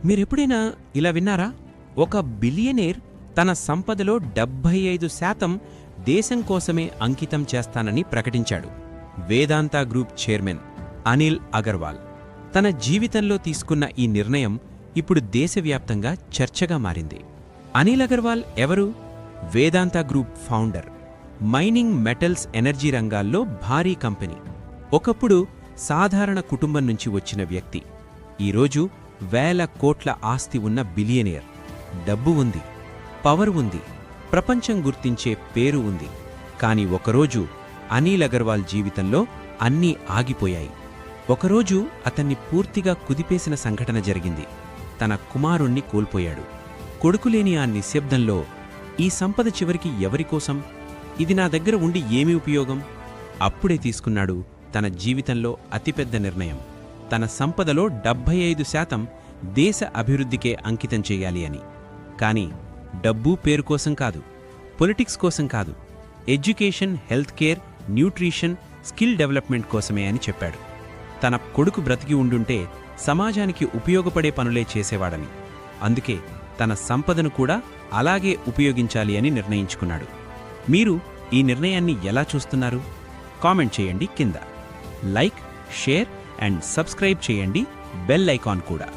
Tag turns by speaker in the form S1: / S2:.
S1: మీరెప్పుడైనా ఇలా విన్నారా? ఒక బిలియనేర్ తన సంపదలో 75% దేశం కోసమే అంకితం చేస్తానని ప్రకటించాడు. వేదాంత గ్రూప్ చైర్మన్ అనిల్ అగర్వాల్ తన జీవితంలో తీసుకున్న ఈ నిర్ణయం ఇప్పుడు దేశవ్యాప్తంగా చర్చగా మారింది. అనిల్ అగర్వాల్ ఎవరు? Vedanta group founder. Mining, metals, energy రంగాల్లో భారీ కంపెనీ. ఒకప్పుడు సాధారణ కుటుంబం నుంచి వచ్చిన వ్యక్తి ఈరోజు వేల కోట్ల ఆస్తి ఉన్న బిలియనియర్. డబ్బు ఉంది, పవర్ ఉంది, ప్రపంచం గుర్తించే పేరు ఉంది. కాని ఒకరోజు అనిల్ అగర్వాల్ జీవితంలో అన్నీ ఆగిపోయాయి. ఒకరోజు అతన్ని పూర్తిగా కుదిపేసిన సంఘటన జరిగింది. తన కుమారుణ్ణి కోల్పోయాడు. కొడుకులేని ఆ నిశ్శబ్దంలో ఈ సంపద చివరికి ఎవరికోసం? ఇది నా దగ్గర ఉండి ఏమి ఉపయోగం? అప్పుడే తీసుకున్నాడు తన జీవితంలో అతిపెద్ద నిర్ణయం. తన సంపదలో 75% దేశ అభివృద్ధికే అంకితం చెయ్యాలి అని. కాని డబ్బు, పేరు కోసం కాదు, పొలిటిక్స్ కోసం కాదు, education, health care, nutrition, skill development కోసమే అని చెప్పాడు. తన కొడుకు బ్రతికి ఉండుంటే సమాజానికి ఉపయోగపడే పనులే చేసేవాడని. అందుకే తన సంపదను కూడా అలాగే ఉపయోగించాలి అని నిర్ణయించుకున్నాడు. మీరు ఈ నిర్ణయాన్ని ఎలా చూస్తున్నారు? కామెంట్ చేయండి కింద. లైక్, షేర్ అండ్ సబ్స్క్రైబ్ చేయండి. బెల్ ఐకాన్ కూడా.